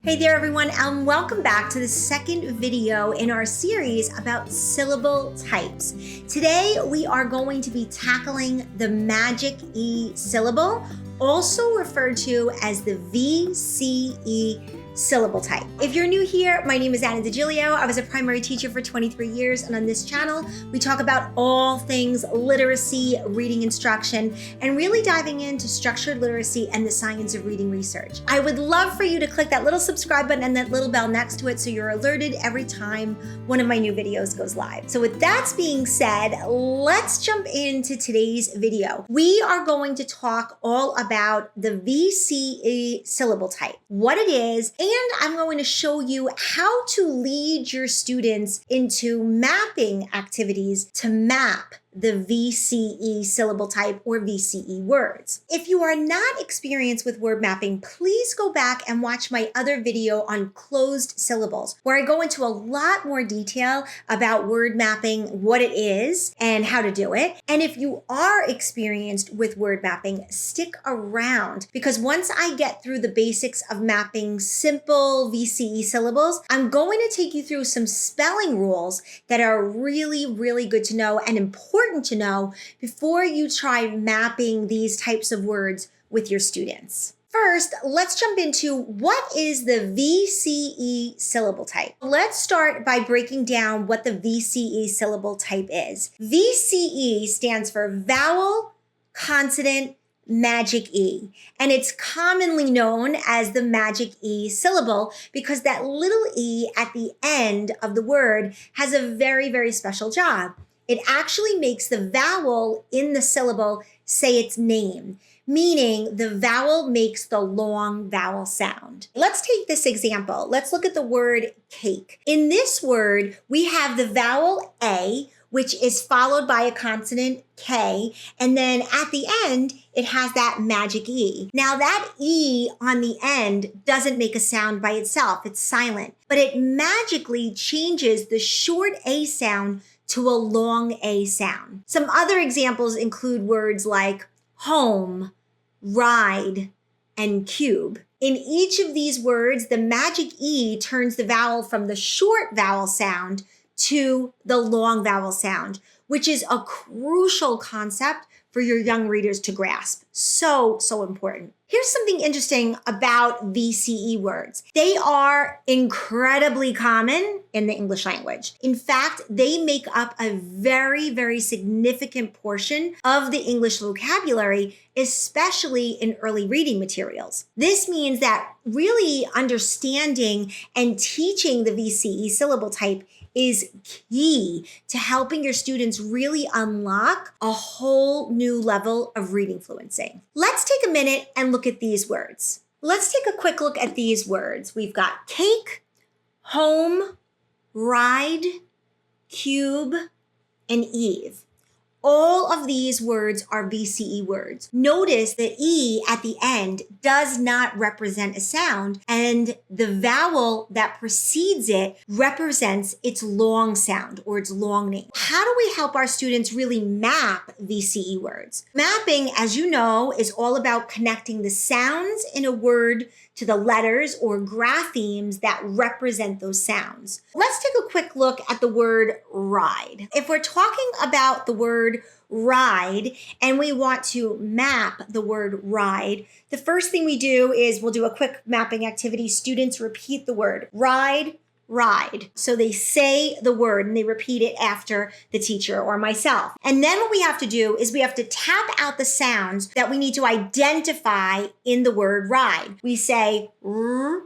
Hey there everyone, and welcome back to the second video in our series about syllable types. Today we are going to be tackling the magic E syllable, also referred to as the VCe syllable type. If you're new here, my name is DiGilio. I was a primary teacher for 23 years, and on this channel, we talk about all things literacy, reading instruction, and really diving into structured literacy and the science of reading research. I would love for you to click that little subscribe button and that little bell next to it so you're alerted every time one of my new videos goes live. So with that being said, let's jump into today's video. We are going to talk all about the VCe syllable type, what it is, and I'm going to show you how to lead your students into mapping activities to map the VCe syllable type or VCe words. If you are not experienced with word mapping, please go back and watch my other video on closed syllables, where I go into a lot more detail about word mapping, what it is, and how to do it. And if you are experienced with word mapping, stick around, because once I get through the basics of mapping simple VCe syllables, I'm going to take you through some spelling rules that are really, really good to know and important to know before you try mapping these types of words with your students. First, let's jump into what is the VCe syllable type. Let's start by breaking down what the VCe syllable type is. VCe stands for vowel, consonant, magic E, and it's commonly known as the magic E syllable because that little E at the end of the word has a very, very special job. It actually makes the vowel in the syllable say its name, meaning the vowel makes the long vowel sound. Let's take this example. Let's look at the word cake. In this word, we have the vowel A, which is followed by a consonant K, and then at the end, it has that magic E. Now that E on the end doesn't make a sound by itself, it's silent, but it magically changes the short A sound to a long A sound. Some other examples include words like home, ride, and cube. In each of these words, the magic E turns the vowel from the short vowel sound to the long vowel sound, which is a crucial concept for your young readers to grasp. So important. Here's something interesting about VCe words. They are incredibly common in the English language. In fact, they make up a very, very significant portion of the English vocabulary, especially in early reading materials. This means that really understanding and teaching the VCe syllable type is key to helping your students really unlock a whole new level of reading fluency. Let's take a minute and look at these words. Let's take a quick look at these words. We've got cake, home, ride, cube, and Eve. All of these words are VCe words. Notice the E at the end does not represent a sound, and the vowel that precedes it represents its long sound or its long name. How do we help our students really map VCe words? Mapping, as you know, is all about connecting the sounds in a word to the letters or graphemes that represent those sounds. Let's take a quick look at the word ride. If we're talking about the word ride and we want to map the word ride, the first thing we do is we'll do a quick mapping activity. Students repeat the word ride, ride. So they say the word and they repeat it after the teacher or myself. And then what we have to do is we have to tap out the sounds that we need to identify in the word ride. We say r,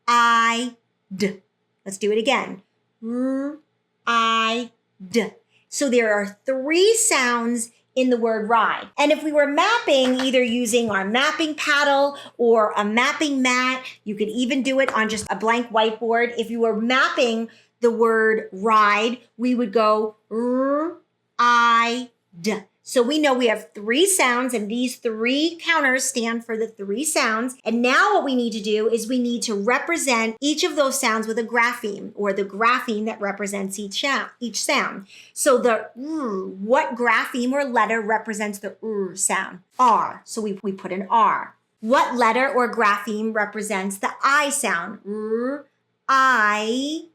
I, d. Let's do it again. R, I, d. So there are 3 sounds in the word ride. And if we were mapping either using our mapping paddle or a mapping mat, you could even do it on just a blank whiteboard. If you were mapping the word ride, we would go r, I, d. So we know we have 3 sounds, and these 3 counters stand for the 3 sounds. And now what we need to do is we need to represent each of those sounds with a grapheme, or the grapheme that represents each sound. So the what grapheme or letter represents the sound? R. So we put an R. What letter or grapheme represents the I sound? R, I.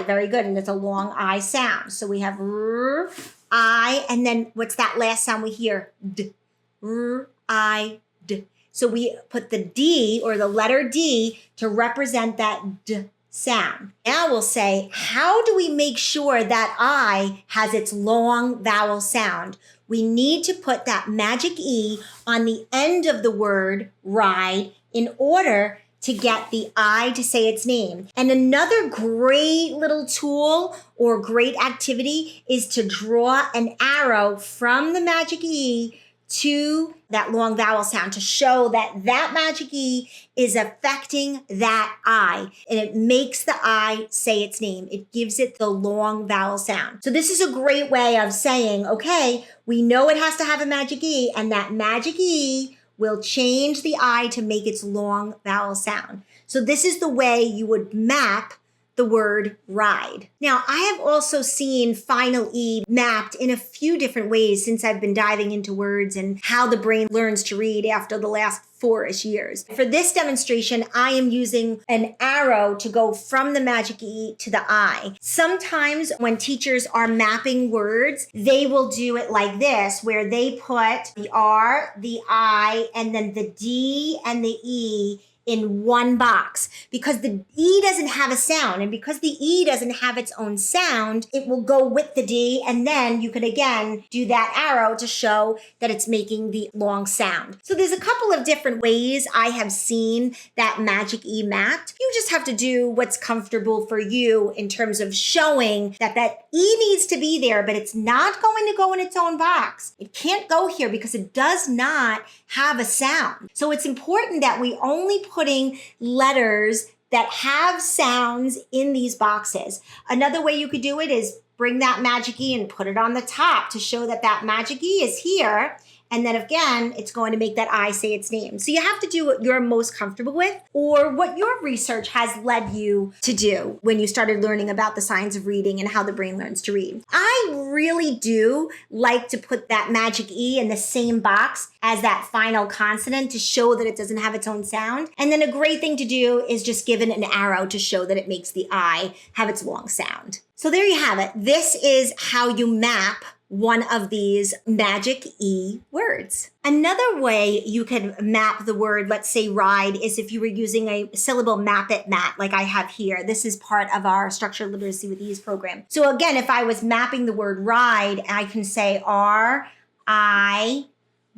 Very good. And it's a long I sound. So we have R, I, and then what's that last sound we hear? D. R, I, D. So we put the D or the letter D to represent that D sound. Now we'll say, how do we make sure that I has its long vowel sound? We need to put that magic E on the end of the word ride in order to get the I to say its name. And another great little tool or great activity is to draw an arrow from the magic E to that long vowel sound to show that that magic E is affecting that I, and it makes the I say its name. It gives it the long vowel sound. So this is a great way of saying, okay, we know it has to have a magic E, and that magic E will change the I to make its long vowel sound. So this is the way you would map the word ride. Now, I have also seen final E mapped in a few different ways since I've been diving into words and how the brain learns to read after the last 4-ish years. For this demonstration, I am using an arrow to go from the magic E to the I. Sometimes when teachers are mapping words, they will do it like this, where they put the R, the I, and then the D and the E in one box, because the E doesn't have a sound. And because the E doesn't have its own sound, it will go with the D. And then you could again do that arrow to show that it's making the long sound. So there's a couple of different ways I have seen that magic E mapped. You just have to do what's comfortable for you in terms of showing that that E needs to be there, but it's not going to go in its own box. It can't go here because it does not have a sound. So it's important that we only putting letters that have sounds in these boxes. Another way you could do it is bring that magic E and put it on the top to show that that magic E is here. And then again, it's going to make that I say its name. So you have to do what you're most comfortable with or what your research has led you to do when you started learning about the science of reading and how the brain learns to read. I really do like to put that magic E in the same box as that final consonant to show that it doesn't have its own sound. And then a great thing to do is just give it an arrow to show that it makes the I have its long sound. So there you have it. This is how you map one of these magic E words. Another way you can map the word, let's say ride, is if you were using a syllable map it mat like I have here. This is part of our Structured Literacy with Ease program. So again, if I was mapping the word ride, I can say R, I,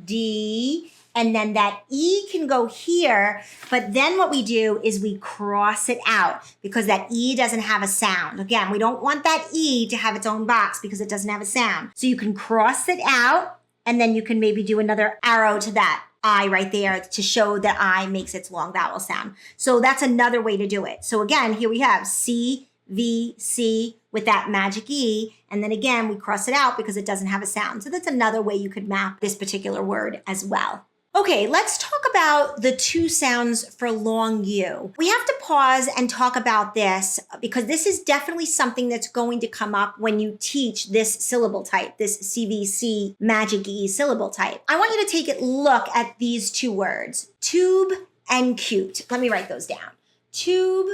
D, and then that E can go here, but then what we do is we cross it out because that E doesn't have a sound. Again, we don't want that E to have its own box because it doesn't have a sound. So you can cross it out, and then you can maybe do another arrow to that I right there to show that I makes its long vowel sound. So that's another way to do it. So again, here we have C, V, C with that magic E, and then again, we cross it out because it doesn't have a sound. So that's another way you could map this particular word as well. Okay, let's talk about the two sounds for long U. We have to pause and talk about this because this is definitely something that's going to come up when you teach this syllable type, this CVC magic E syllable type. I want you to take a look at these two words, tube and cute. Let me write those down. Tube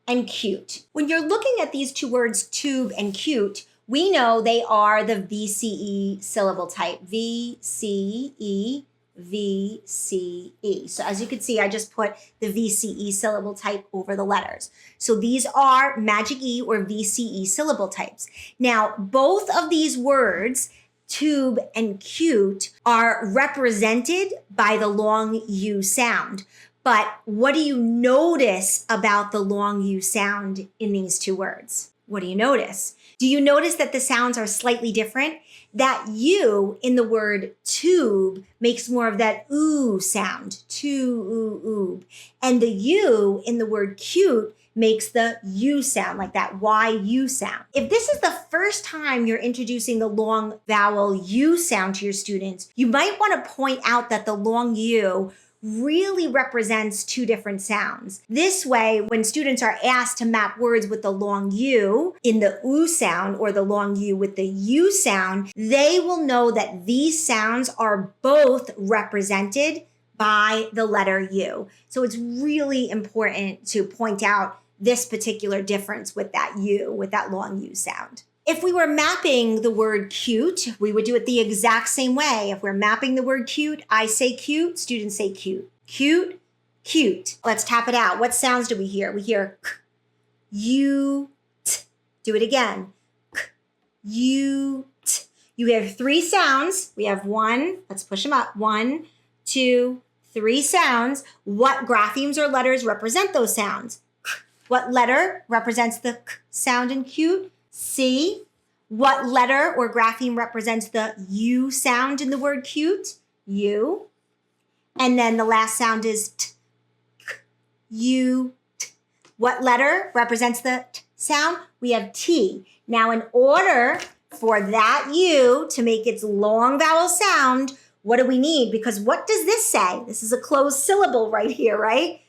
and cute. When you're looking at these two words, tube and cute, we know they are the VCe syllable type, VCe. VCe. So as you can see, I just put the VCe syllable type over the letters. So these are magic E or VCe syllable types. Now, both of these words, tube and cute, are represented by the long U sound. But what do you notice about the long U sound in these two words? What do you notice? Do you notice that the sounds are slightly different? That U in the word tube makes more of that oo sound, oo. And the U in the word cute makes the U sound, like that YU sound. If this is the first time you're introducing the long vowel U sound to your students, you might want to point out that the long U really represents two different sounds. This way, when students are asked to map words with the long U in the oo sound or the long U with the U sound, they will know that these sounds are both represented by the letter U. So it's really important to point out this particular difference with that U, with that long U sound. If we were mapping the word cute, we would do it the exact same way. If we're mapping the word cute, I say cute, students say cute. Cute, cute. Let's tap it out. What sounds do we hear? We hear k, u, t. Do it again. K, u, t. You have 3 sounds. We have 1, let's push them up. 1, 2, 3 sounds. What graphemes or letters represent those sounds? K. What letter represents the k sound in cute? C. What letter or grapheme represents the U sound in the word cute? U. And then the last sound is T. K, U, T. What letter represents the T sound? We have T. Now, in order for that U to make its long vowel sound, what do we need? Because what does this say? This is a closed syllable right here, right?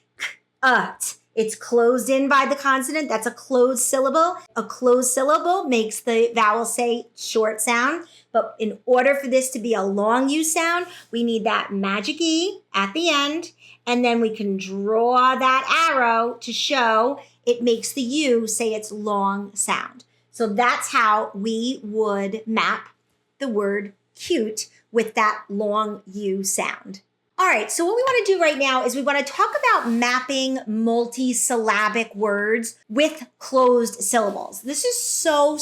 K, It's closed in by the consonant. That's a closed syllable. A closed syllable makes the vowel say short sound. But in order for this to be a long U sound, we need that magic E at the end. And then we can draw that arrow to show it makes the U say its long sound. So that's how we would map the word cute with that long U sound. All right, so what we want to do right now is we want to talk about mapping multi-syllabic words with closed syllables. This is so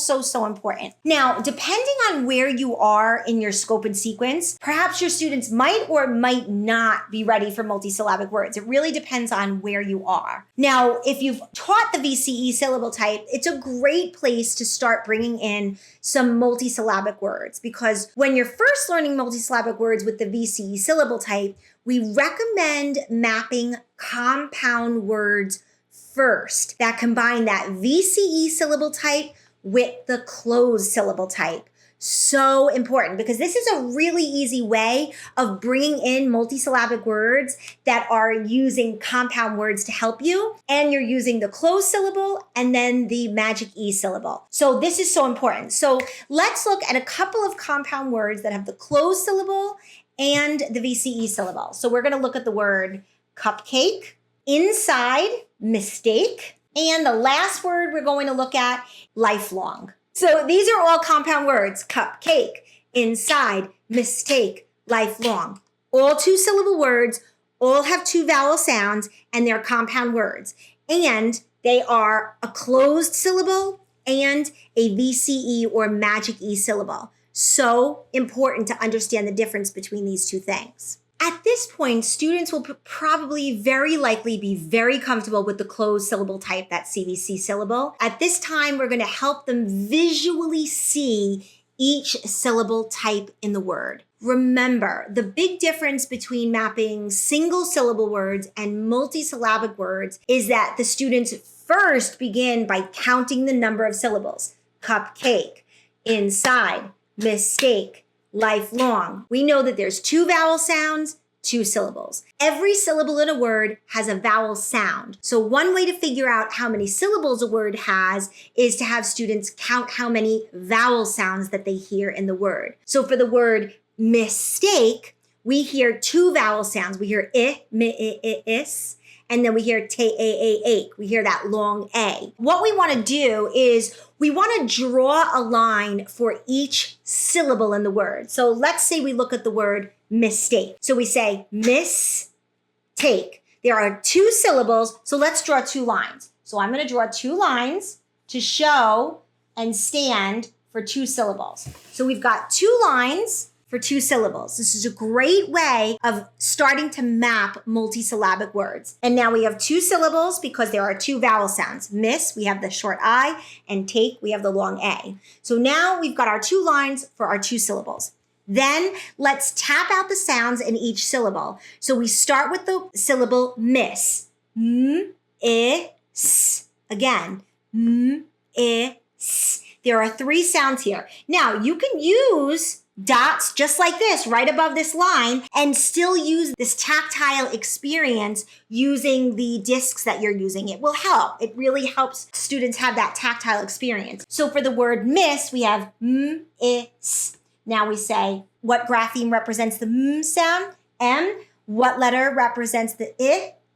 important. Now, depending on where you are in your scope and sequence, perhaps your students might or might not be ready for multi-syllabic words. It really depends on where you are. Now, if you've taught the VCe syllable type, it's a great place to start bringing in some multi-syllabic words, because when you're first learning multi-syllabic words with the VCe syllable type, we recommend mapping compound words first that combine that VCe syllable type with the closed syllable type. So important, because this is a really easy way of bringing in multi-syllabic words that are using compound words to help you, and you're using the closed syllable and then the magic E syllable. So this is so important. So let's look at a couple of compound words that have the closed syllable and the VCe syllable. So we're going to look at the word cupcake, inside, mistake, and the last word we're going to look at, lifelong. So these are all compound words: cupcake, inside, mistake, lifelong. All 2-syllable words, all have 2 vowel sounds, and they're compound words. And they are a closed syllable and a VCe or magic E syllable. So important to understand the difference between these 2 things. At this point, students will probably very likely be very comfortable with the closed syllable type, that CVC syllable. At this time, we're going to help them visually see each syllable type in the word. Remember, the big difference between mapping single syllable words and multi-syllabic words is that the students first begin by counting the number of syllables. Cupcake, inside, mistake, lifelong. We know that there's 2 vowel sounds, 2 syllables. Every syllable in a word has a vowel sound. So one way to figure out how many syllables a word has is to have students count how many vowel sounds that they hear in the word. So for the word mistake, we hear 2 vowel sounds. We hear I, mi, I, is, and then we hear te, a, ake. We hear that long A. What we want to do is we want to draw a line for each syllable in the word. So let's say we look at the word mistake. So we say mistake. There are 2 syllables, so let's draw 2 lines. So I'm going to draw 2 lines to show and stand for 2 syllables. So we've got 2 lines for 2 syllables. This is a great way of starting to map multi-syllabic words. And now we have 2 syllables because there are 2 vowel sounds. Miss, we have the short I, and take, we have the long A. So now we've got our 2 lines for our 2 syllables. Then let's tap out the sounds in each syllable. So we start with the syllable miss. M, I, s. Again, m, I, s. There are 3 sounds here. Now you can use dots just like this right above this line and still use this tactile experience using the discs that you're using. It will help. It really helps students have that tactile experience. So for the word miss, we have m, I, s. Now we say what grapheme represents the m sound? M. What letter represents the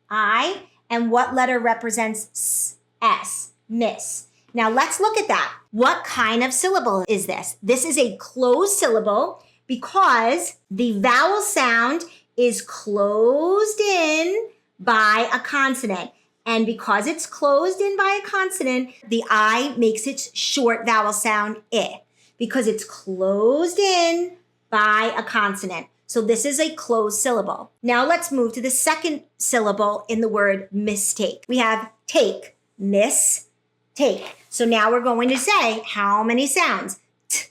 I, and what letter represents s, miss. Now let's look at that. What kind of syllable is this? This is a closed syllable because the vowel sound is closed in by a consonant. And because it's closed in by a consonant, the I makes its short vowel sound I because it's closed in by a consonant. So this is a closed syllable. Now let's move to the second syllable in the word mistake. We have take, miss, take. So now we're going to say how many sounds? T,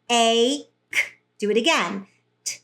a, k. Do it again. T,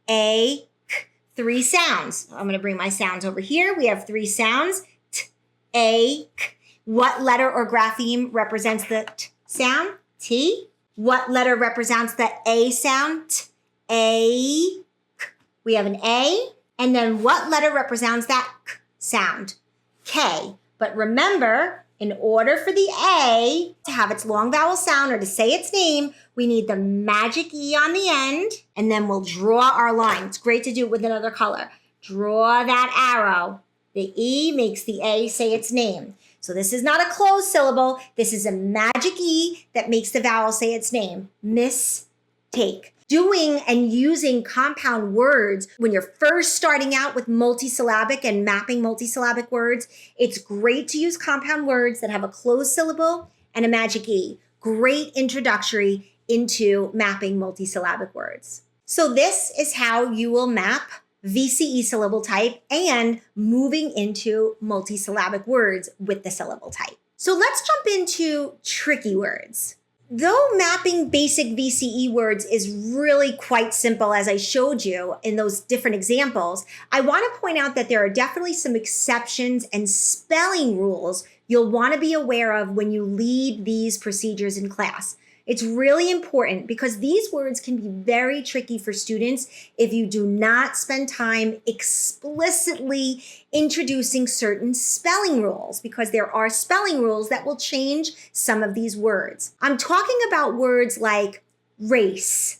a, k. 3 sounds. I'm going to bring my sounds over here. We have 3 sounds. T, a, k. What letter or grapheme represents the t sound? T. What letter represents the a sound? T, a, k. We have an A. And then what letter represents that k sound? K. But remember, in order for the A to have its long vowel sound or to say its name, we need the magic E on the end, and then we'll draw our line. It's great to do it with another color. Draw that arrow. The E makes the A say its name. So this is not a closed syllable. This is a magic E that makes the vowel say its name. Mistake. Doing and using compound words when you're first starting out with multisyllabic and mapping multisyllabic words, it's great to use compound words that have a closed syllable and a magic E. Great introductory into mapping multisyllabic words. So this is how you will map VCe syllable type and moving into multisyllabic words with the syllable type. So let's jump into tricky words. Though mapping basic VCE words is really quite simple, as I showed you in those different examples, I want to point out that there are definitely some exceptions and spelling rules you'll want to be aware of when you lead these procedures in class. It's really important because these words can be very tricky for students if you do not spend time explicitly introducing certain spelling rules, because there are spelling rules that will change some of these words. I'm talking about words like race,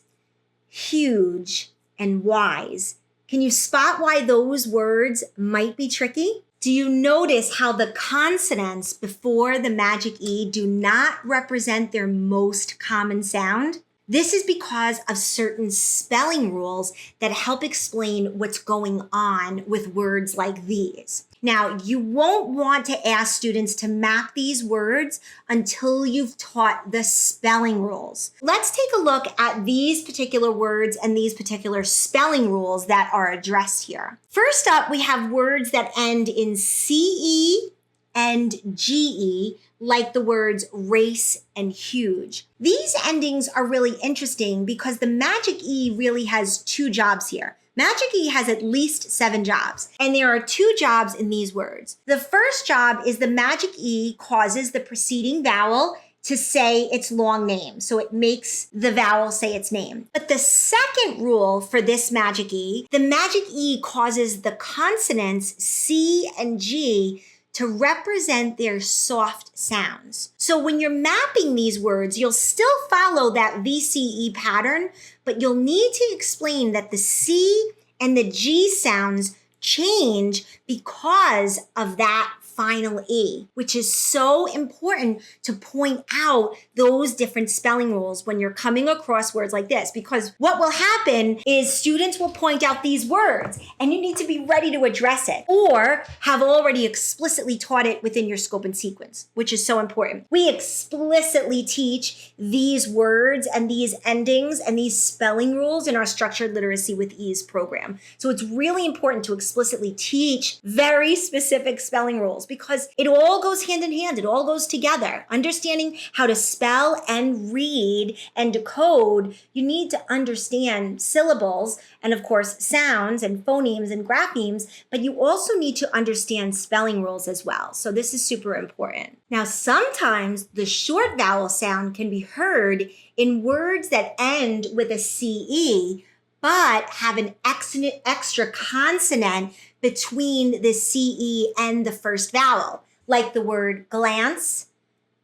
huge, and wise. Can you spot why those words might be tricky? Do you notice how the consonants before the magic E do not represent their most common sound? This is because of certain spelling rules that help explain what's going on with words like these. Now, you won't want to ask students to map these words until you've taught the spelling rules. Let's take a look at these particular words and these particular spelling rules that are addressed here. First up, we have words that end in CE and GE, like the words race and huge. These endings are really interesting because the magic E really has 2 jobs here. Magic E has at least 7 jobs, and there are 2 jobs in these words. The first job is the magic E causes the preceding vowel to say its long name, so it makes the vowel say its name. But the second rule for this magic E, the magic E causes the consonants C and G to represent their soft sounds. So when you're mapping these words, you'll still follow that VCE pattern, but you'll need to explain that the C and the G sounds change because of that final E, which is so important to point out those different spelling rules when you're coming across words like this, because what will happen is students will point out these words and you need to be ready to address it or have already explicitly taught it within your scope and sequence, which is so important. We explicitly teach these words and these endings and these spelling rules in our Structured Literacy with Ease program. So it's really important to explicitly teach very specific spelling rules, because it all goes hand in hand. It all goes together. Understanding how to spell and read and decode, you need to understand syllables and, of course, sounds and phonemes and graphemes, but you also need to understand spelling rules as well. So this is super important. Now, sometimes the short vowel sound can be heard in words that end with a CE, but have an extra consonant between the CE and the first vowel, like the word glance,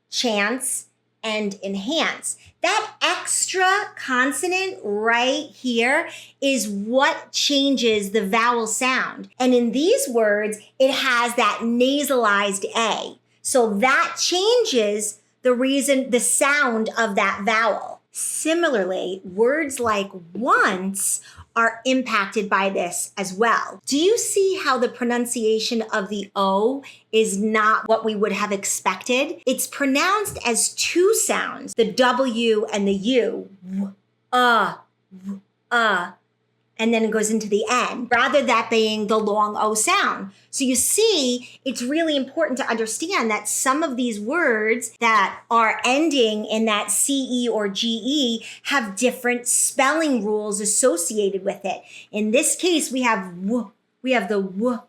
chance, and enhance. That extra consonant right here is what changes the vowel sound. And in these words, it has that nasalized A. So that changes the sound of that vowel. Similarly, words like once are impacted by this as well. Do you see how the pronunciation of the O is not what we would have expected? It's pronounced as two sounds, the W and the U, and then it goes into the N, rather than being the long O sound. So you see, it's really important to understand that some of these words that are ending in that CE or GE have different spelling rules associated with it. In this case, we have the W,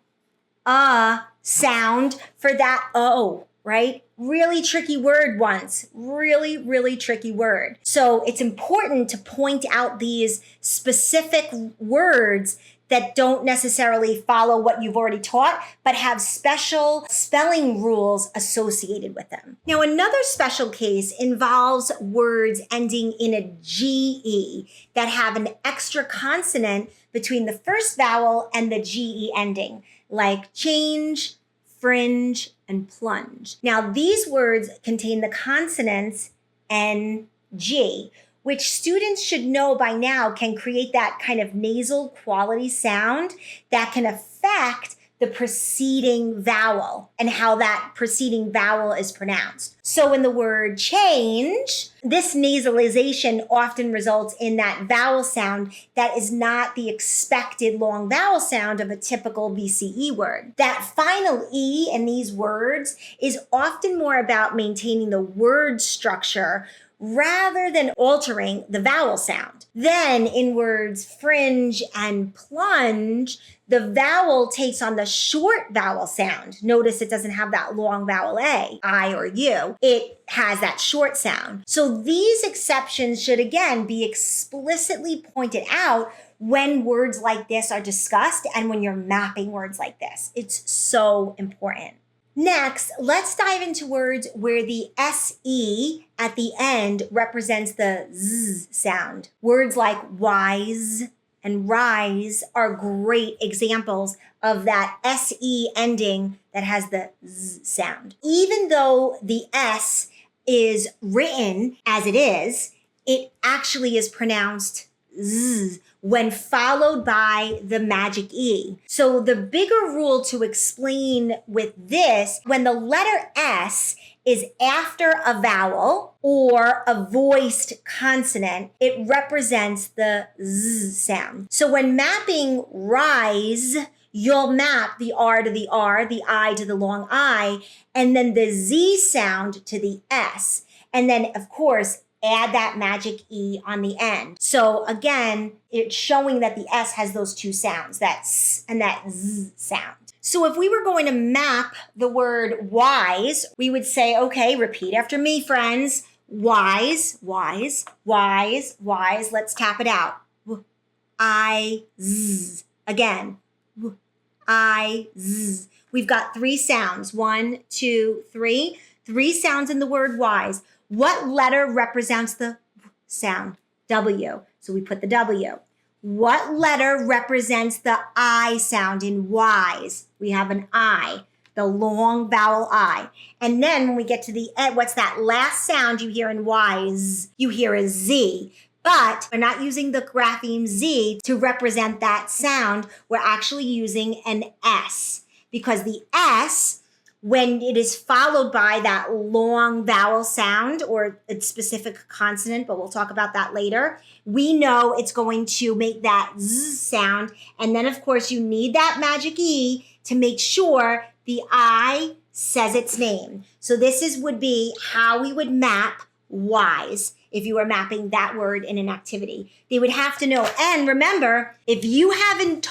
sound for that O, right? Really tricky word once. Really, really tricky word. So it's important to point out these specific words that don't necessarily follow what you've already taught, but have special spelling rules associated with them. Now, another special case involves words ending in a GE that have an extra consonant between the first vowel and the GE ending, like change, fringe, and plunge. Now, these words contain the consonants NG, which students should know by now can create that kind of nasal quality sound that can affect the preceding vowel and how that preceding vowel is pronounced. So in the word change, this nasalization often results in that vowel sound that is not the expected long vowel sound of a typical VCE word. That final E in these words is often more about maintaining the word structure rather than altering the vowel sound. Then in words fringe and plunge, the vowel takes on the short vowel sound. Notice it doesn't have that long vowel A, I or U. It has that short sound. So these exceptions should again be explicitly pointed out when words like this are discussed and when you're mapping words like this. It's so important. Next, let's dive into words where the SE at the end represents the Z sound. Words like wise and rise are great examples of that SE ending that has the Z sound. Even though the S is written as it actually is pronounced Z when followed by the magic E. So the bigger rule to explain with this, when the letter S is after a vowel or a voiced consonant, it represents the Z sound. So when mapping rise, you'll map the R to the R, the I to the long I, and then the Z sound to the S. And then, of course, add that magic E on the end. So again, it's showing that the S has those two sounds, that S and that Z sound. So if we were going to map the word wise, we would say, okay, repeat after me, friends. Wise, wise, wise, wise. Let's tap it out. I, Z. Again. I, Z. We've got three sounds. 1, 2, 3. 3 sounds in the word wise. What letter represents the sound? W. So we put the W. What letter represents the I sound in wise? We have an I, the long vowel I. And then when we get to the end, what's that last sound you hear in wise? You hear a Z. But we're not using the grapheme Z to represent that sound. We're actually using an S, because the S, when it is followed by that long vowel sound or a specific consonant, but we'll talk about that later, we know it's going to make that Z sound. And then, of course, you need that magic E to make sure the I says its name. So this would be how we would map wise if you were mapping that word in an activity. They would have to know. And remember, if you haven't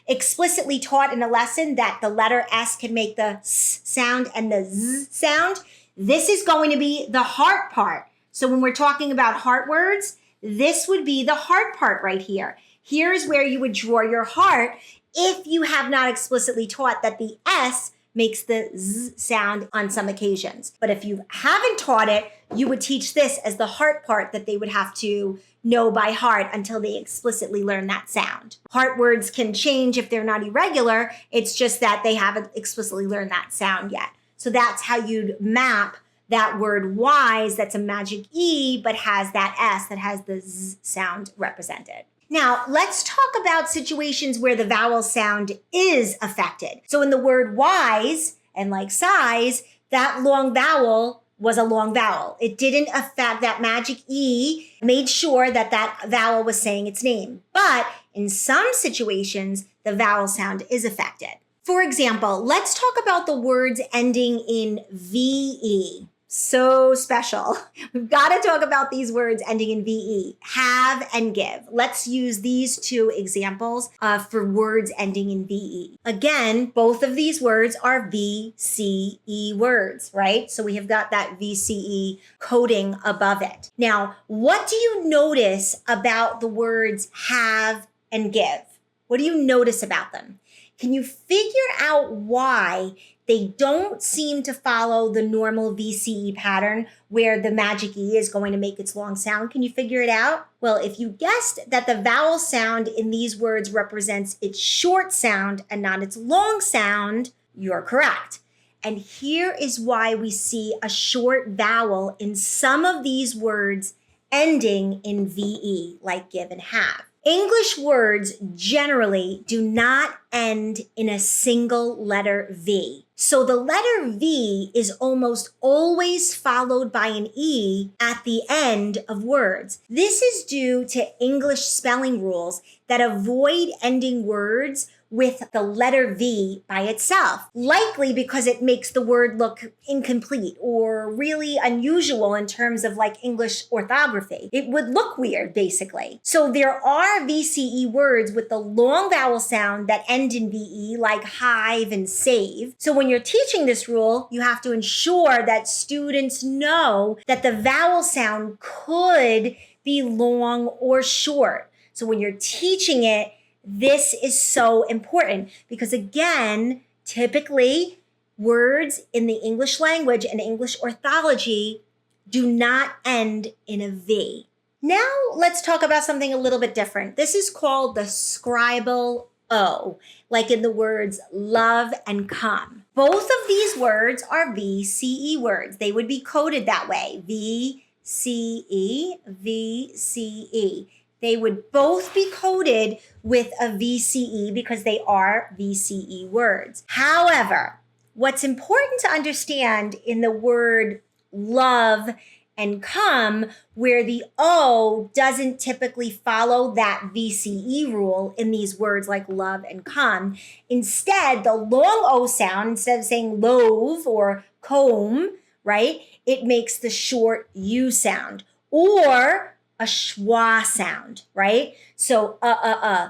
explicitly taught in a lesson that the letter S can make the S sound and the Z sound, this is going to be the heart part. So when we're talking about heart words, this would be the heart part right here. Here's where you would draw your heart if you have not explicitly taught that the S makes the Z sound on some occasions. But if you haven't taught it, you would teach this as the heart part that they would have to know by heart until they explicitly learn that sound. Heart words can change if they're not irregular. It's just that they haven't explicitly learned that sound yet. So that's how you'd map that word wise, that's a magic E, but has that S that has the Z sound represented. Now, let's talk about situations where the vowel sound is affected. So in the word wise, and like size, that long vowel was a long vowel. It didn't affect that magic E, made sure that that vowel was saying its name. But in some situations, the vowel sound is affected. For example, let's talk about the words ending in VE. So special. We've got to talk about these words ending in VE, have and give. Let's use these two examples for words ending in VE. Again, both of these words are VCE words, right? So we have got that VCE coding above it. Now, what do you notice about the words have and give? What do you notice about them? Can you figure out why they don't seem to follow the normal VCE pattern where the magic E is going to make its long sound? Can you figure it out? Well, if you guessed that the vowel sound in these words represents its short sound and not its long sound, you're correct. And here is why we see a short vowel in some of these words ending in VE, like give and have. English words generally do not end in a single letter V. So the letter V is almost always followed by an E at the end of words. This is due to English spelling rules that avoid ending words with the letter V by itself, likely because it makes the word look incomplete or really unusual in terms of like English orthography. It would look weird, basically. So there are VCE words with the long vowel sound that end in VE, like hive and save. So when you're teaching this rule, you have to ensure that students know that the vowel sound could be long or short. So when you're teaching it, this is so important because, again, typically words in the English language and English orthology do not end in a V. Now let's talk about something a little bit different. This is called the scribal O, like in the words love and come. Both of these words are VCE words. They would be coded that way, VCE, VCE. They would both be coded with a VCE because they are VCE words. However, what's important to understand in the word love and come, where the O doesn't typically follow that VCE rule in these words like love and come. Instead, the long O sound, instead of saying love or comb, right, it makes the short U sound, or a schwa sound, right? So la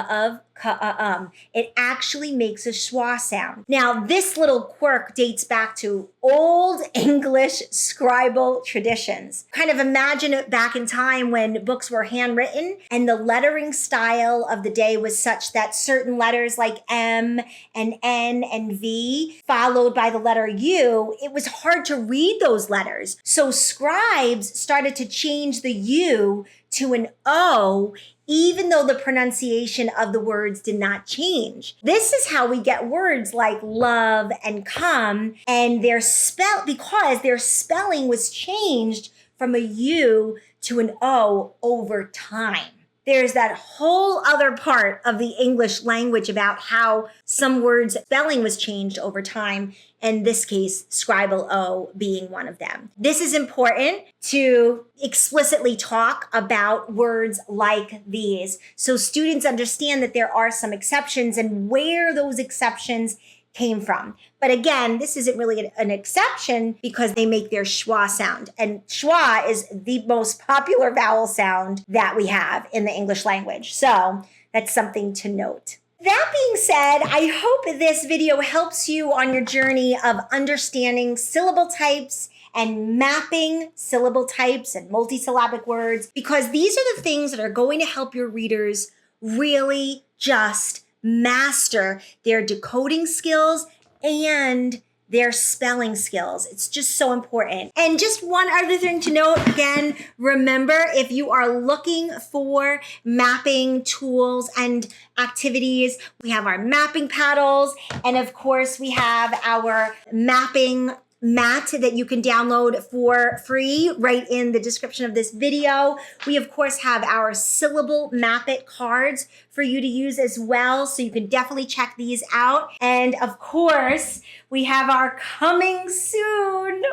of, ka it actually makes a schwa sound. Now, this little quirk dates back to old English scribal traditions. Kind of imagine it back in time when books were handwritten and the lettering style of the day was such that certain letters like M and N and V followed by the letter U, it was hard to read those letters. So scribes started to change the U to an O, even though the pronunciation of the words did not change. This is how we get words like love and come, and because their spelling was changed from a U to an O over time. There's that whole other part of the English language about how some words' spelling was changed over time, in this case, scribal O being one of them. This is important to explicitly talk about words like these so students understand that there are some exceptions and where those exceptions came from. But again, this isn't really an exception because they make their schwa sound. And schwa is the most popular vowel sound that we have in the English language. So that's something to note. That being said, I hope this video helps you on your journey of understanding syllable types and mapping syllable types and multi-syllabic words, because these are the things that are going to help your readers really just master their decoding skills and their spelling skills. It's just so important. And just one other thing to note, again, remember if you are looking for mapping tools and activities, we have our mapping paddles, and of course we have our mapping mat that you can download for free right in the description of this video. We of course have our syllable map it cards for you to use as well, so you can definitely check these out. And of course, we have our coming soon,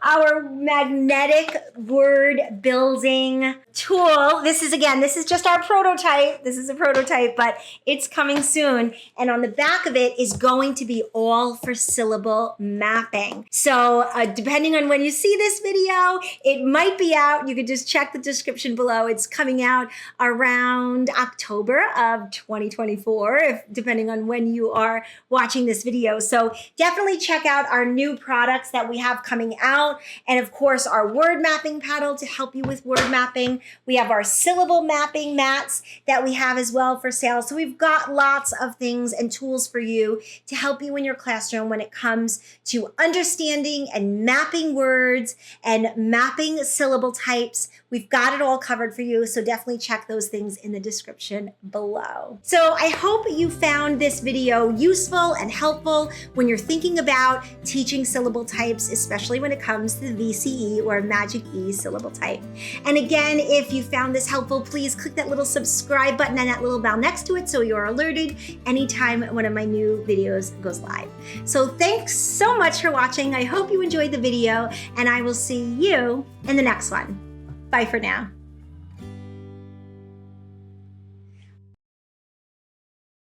our magnetic word building tool. This is just our prototype. This is a prototype, but it's coming soon. And on the back of it is going to be all for syllable mapping. So depending on when you see this video, it might be out. You could just check the description below. It's coming out around October of 2024, depending on when you are watching this video. So definitely check out our new products that we have coming out. And of course, our word mapping paddle to help you with word mapping. We have our syllable mapping mats that we have as well for sale. So we've got lots of things and tools for you to help you in your classroom when it comes to understanding and mapping words and mapping syllable types. We've got it all covered for you, so definitely check those things in the description below. So I hope you found this video useful and helpful when you're thinking about teaching syllable types, especially when it comes to the VCe or Magic E syllable type. And again, if you found this helpful, please click that little subscribe button and that little bell next to it so you're alerted anytime one of my new videos goes live. So thanks so much for watching. I hope you enjoyed the video, and I will see you in the next one. Bye for now.